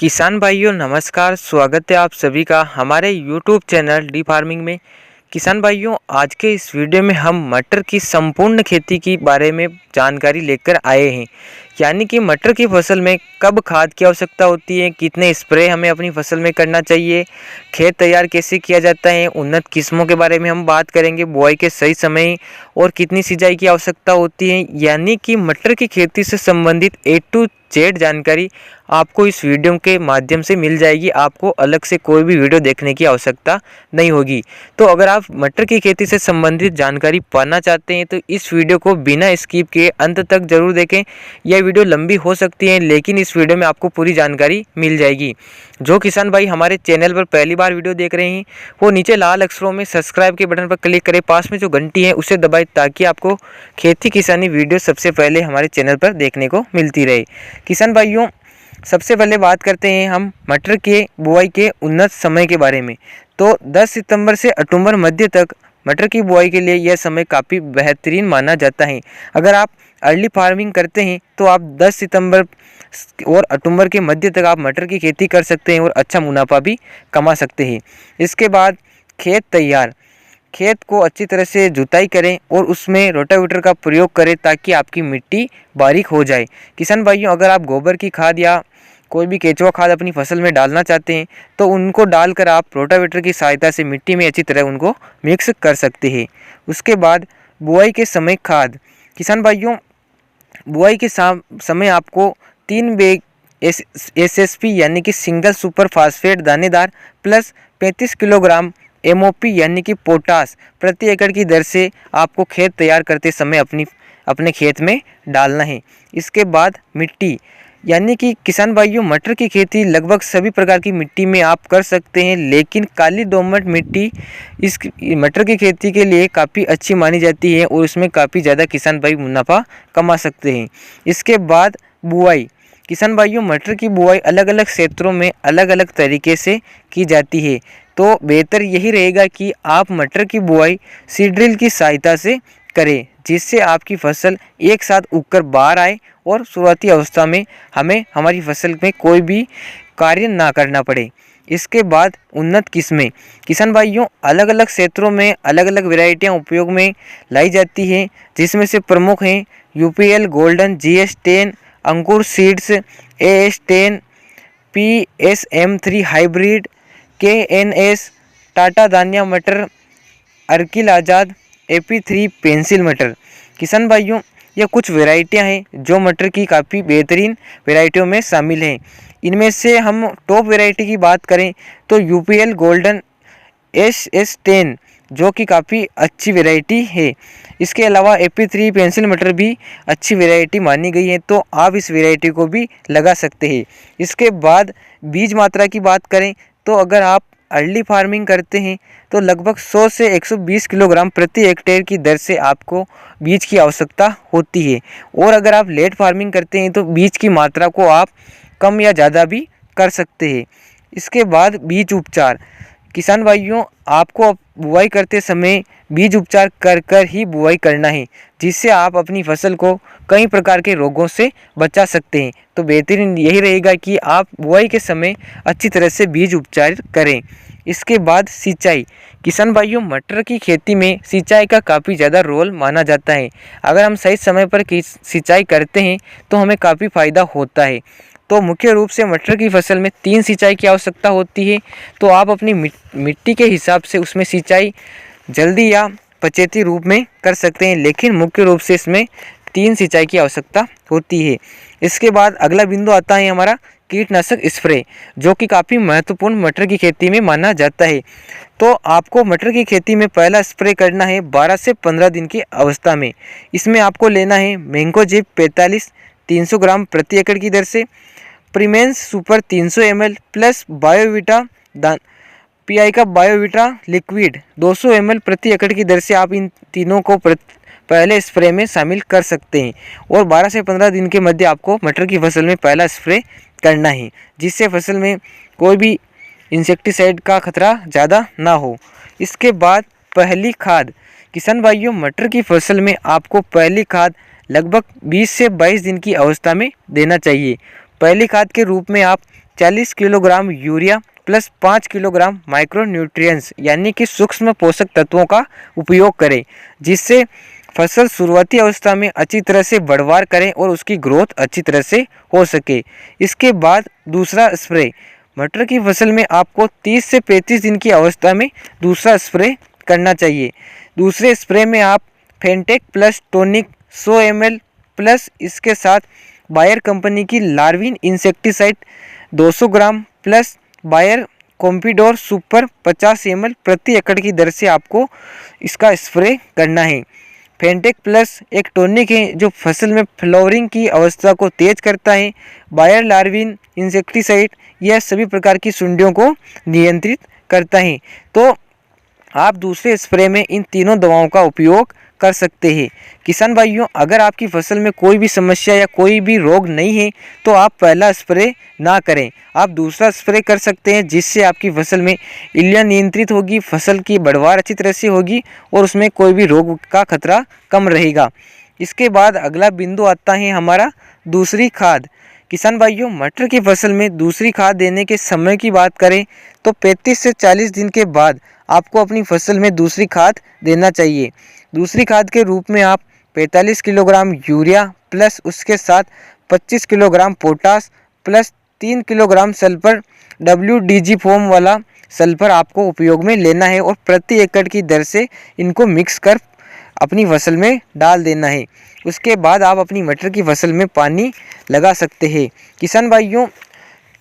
किसान भाइयों नमस्कार। स्वागत है आप सभी का हमारे YouTube चैनल डी फार्मिंग में। किसान भाइयों, आज के इस वीडियो में हम मटर की संपूर्ण खेती की बारे में जानकारी लेकर आए हैं। यानी कि मटर की फसल में कब खाद की आवश्यकता होती है, कितने स्प्रे हमें अपनी फसल में करना चाहिए, खेत तैयार कैसे किया जाता है, उन्नत किस्मों के बारे में हम बात करेंगे, बुआई के सही समय और कितनी सिंचाई की आवश्यकता होती है। यानी कि मटर की खेती से संबंधित A to Z जानकारी आपको इस वीडियो के माध्यम से मिल जाएगी। आपको अलग से कोई भी वीडियो देखने की आवश्यकता नहीं होगी। तो अगर आप मटर की खेती से संबंधित जानकारी पाना चाहते हैं तो इस वीडियो को बिना स्किप किए अंत तक जरूर देखें। यह वीडियो लंबी हो सकती है लेकिन इस वीडियो में आपको पूरी जानकारी मिल जाएगी। जो किसान भाई हमारे चैनल पर पहली बार वीडियो देख रहे हैं वो नीचे लाल अक्षरों में सब्सक्राइब के बटन पर क्लिक करें, पास में जो घंटी है उसे दबाएं ताकि आपको खेती किसानी वीडियो सबसे पहले हमारे चैनल पर देखने को मिलती रहे। किसान भाइयों, सबसे पहले बात करते हैं हम मटर के बुआई के उन्नत समय के बारे में। तो 10 सितंबर से अक्टूबर मध्य तक मटर की बुआई के लिए यह समय काफ़ी बेहतरीन माना जाता है। अगर आप अर्ली फार्मिंग करते हैं तो आप 10 सितंबर और अक्टूबर के मध्य तक आप मटर की खेती कर सकते हैं और अच्छा मुनाफा भी कमा सकते हैं। इसके बाद खेत तैयार, खेत को अच्छी तरह से जुताई करें और उसमें रोटावेटर का प्रयोग करें ताकि आपकी मिट्टी बारीक हो जाए। किसान भाइयों, अगर आप गोबर की खाद या कोई भी केंचुआ खाद अपनी फसल में डालना चाहते हैं तो उनको डालकर आप रोटावेटर की सहायता से मिट्टी में अच्छी तरह उनको मिक्स कर सकते हैं। उसके बाद बुआई के समय खाद, किसान भाइयों बुआई के समय आपको 3 बैग SSP यानी कि सिंगल सुपर फास्फेट दानेदार प्लस 35 किलोग्राम MOP यानी कि पोटास प्रति एकड़ की दर से आपको खेत तैयार करते समय अपने खेत में डालना है। इसके बाद मिट्टी, यानी कि किसान भाइयों मटर की खेती लगभग सभी प्रकार की मिट्टी में आप कर सकते हैं लेकिन काली दोमट मिट्टी इस मटर की खेती के लिए काफ़ी अच्छी मानी जाती है और उसमें काफ़ी ज़्यादा किसान भाई मुनाफा कमा सकते हैं। इसके बाद बुआई, किसान भाइयों मटर की बुआई अलग अलग क्षेत्रों में अलग अलग तरीके से की जाती है। तो बेहतर यही रहेगा कि आप मटर की बुआई सीड ड्रिल की सहायता से करें जिससे आपकी फसल एक साथ उगकर बाहर आए और शुरुआती अवस्था में हमें हमारी फसल में कोई भी कार्य ना करना पड़े। इसके बाद उन्नत किस्में, किसान भाइयों अलग अलग क्षेत्रों में अलग अलग वैरायटियां उपयोग में लाई जाती हैं जिसमें से प्रमुख हैं UPL golden, GS10 Ankur seeds, AS10, PSM3 hybrid, KNS Tata Dhanya मटर, अर्किल आज़ाद, AP3 पेंसिल मटर। किसान भाइयों यह कुछ वैरायटियां हैं जो मटर की काफ़ी बेहतरीन वैरायटियों में शामिल हैं। इनमें से हम टॉप वैरायटी की बात करें तो UPL गोल्डन SS10 जो कि काफ़ी अच्छी वैरायटी है। इसके अलावा AP3 पेंसिल मटर भी अच्छी वैरायटी मानी गई है तो आप इस वैरायटी को भी लगा सकते हैं। इसके बाद बीज मात्रा की बात करें तो अगर आप अर्ली फार्मिंग करते हैं तो लगभग 100 से 120 किलोग्राम प्रति हेक्टेयर की दर से आपको बीज की आवश्यकता होती है और अगर आप लेट फार्मिंग करते हैं तो बीज की मात्रा को आप कम या ज़्यादा भी कर सकते हैं। इसके बाद बीज उपचार, किसान भाइयों आपको बुआई करते समय बीज उपचार कर ही बुआई करना है जिससे आप अपनी फसल को कई प्रकार के रोगों से बचा सकते हैं। तो बेहतरीन यही रहेगा कि आप बुआई के समय अच्छी तरह से बीज उपचार करें। इसके बाद सिंचाई, किसान भाइयों मटर की खेती में सिंचाई का काफ़ी ज़्यादा रोल माना जाता है। अगर हम सही समय पर सिंचाई करते हैं तो हमें काफ़ी फ़ायदा होता है। तो मुख्य रूप से मटर की फसल में 3 सिंचाई की आवश्यकता होती है तो आप अपनी मिट्टी के हिसाब से उसमें सिंचाई जल्दी या पचेती रूप में कर सकते हैं लेकिन मुख्य रूप से इसमें 3 सिंचाई की आवश्यकता होती है। इसके बाद अगला बिंदु आता है हमारा कीटनाशक स्प्रे जो कि काफ़ी महत्वपूर्ण मटर की खेती में माना जाता है। तो आपको मटर की खेती में पहला स्प्रे करना है 12 से 15 दिन की अवस्था में। इसमें आपको लेना है मैंकोजेब 45 300 ग्राम प्रति एकड़ की दर से, प्रीमेंस super 300 ml plus Biovita PI का बायोविटा लिक्विड 200 ml प्रति एकड़ की दर से आप इन तीनों को पहले स्प्रे में शामिल कर सकते हैं और 12 से 15 दिन के मध्य आपको मटर की फसल में पहला स्प्रे करना है जिससे फसल में कोई भी इंसेक्टिसाइड का खतरा ज़्यादा ना हो। इसके बाद पहली खाद, किसान भाइयों मटर की फसल में आपको पहली खाद लगभग 20 से 22 दिन की अवस्था में देना चाहिए। पहली खाद के रूप में आप 40 kilogram urea plus 5 kilogram micro nutrients यानी कि सूक्ष्म पोषक तत्वों का उपयोग करें, जिससे फसल शुरुआती अवस्था में अच्छी तरह से बढ़वार करें और उसकी ग्रोथ अच्छी तरह से हो सके। इसके बाद दूसरा स्प्रे, मटर की फसल में आपको 30 से 35 दिन की अवस्था में दूसरा स्प्रे करना चाहिए। दूसरे स्प्रे में आप Fantac plus tonic 100 ml plus इसके साथ बायर कंपनी की लार्विन इंसेक्टिसाइड 200 ग्राम plus Bayer Confidor super 50 ml प्रति एकड़ की दर से आपको इसका स्प्रे करना है। फेंटेक प्लस एक टॉनिक है जो फसल में फ्लावरिंग की अवस्था को तेज करता है। बायर लार्विन इंसेक्टिसाइड यह सभी प्रकार की सुंडियों को नियंत्रित करता है। तो आप दूसरे स्प्रे में इन तीनों दवाओं का उपयोग कर सकते हैं। किसान भाइयों, अगर आपकी फसल में कोई भी समस्या या कोई भी रोग नहीं है तो आप पहला स्प्रे ना करें, आप दूसरा स्प्रे कर सकते हैं, जिससे आपकी फसल में इल्लियाँ नियंत्रित होगी, फसल की बढ़वार अच्छी तरह से होगी और उसमें कोई भी रोग का खतरा कम रहेगा। इसके बाद अगला बिंदु आता है हमारा दूसरी खाद। किसान भाइयों, मटर की फसल में दूसरी खाद देने के समय की बात करें तो 35 से 40 दिन के बाद आपको अपनी फसल में दूसरी खाद देना चाहिए। दूसरी खाद के रूप में आप 45 किलोग्राम यूरिया प्लस उसके साथ 25 kilogram potash plus 3 kilogram sulphur WDG form वाला सल्फर आपको उपयोग में लेना है और प्रति एकड़ की दर से इनको मिक्स कर अपनी फसल में डाल देना है। उसके बाद आप अपनी मटर की फसल में पानी लगा सकते हैं। किसान भाइयों,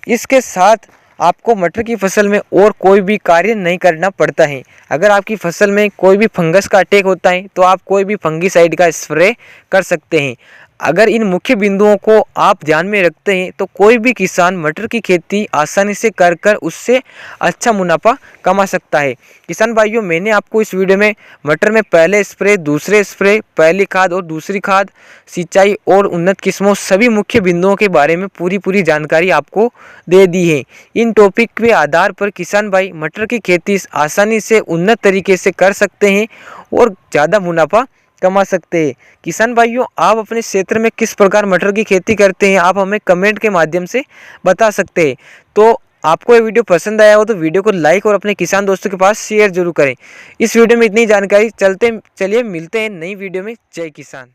इसके साथ आपको मटर की फसल में और कोई भी कार्य नहीं करना पड़ता है। अगर आपकी फसल में कोई भी फंगस का अटैक होता है तो आप कोई भी फंगीसाइड का स्प्रे कर सकते हैं। अगर इन मुख्य बिंदुओं को आप ध्यान में रखते हैं तो कोई भी किसान मटर की खेती आसानी से कर उससे अच्छा मुनाफा कमा सकता है। किसान भाइयों, मैंने आपको इस वीडियो में मटर में पहले स्प्रे, दूसरे स्प्रे, पहली खाद और दूसरी खाद, सिंचाई और उन्नत किस्मों सभी मुख्य बिंदुओं के बारे में पूरी जानकारी आपको दे दी है। इन टॉपिक के आधार पर किसान भाई मटर की खेती आसानी से उन्नत तरीके से कर सकते हैं और ज़्यादा मुनाफा कमा सकते हैं। किसान भाइयों, आप अपने क्षेत्र में किस प्रकार मटर की खेती करते हैं आप हमें कमेंट के माध्यम से बता सकते हैं। तो आपको ये वीडियो पसंद आया हो तो वीडियो को लाइक और अपने किसान दोस्तों के पास शेयर जरूर करें। इस वीडियो में इतनी जानकारी, चलिए मिलते हैं नई वीडियो में। जय किसान।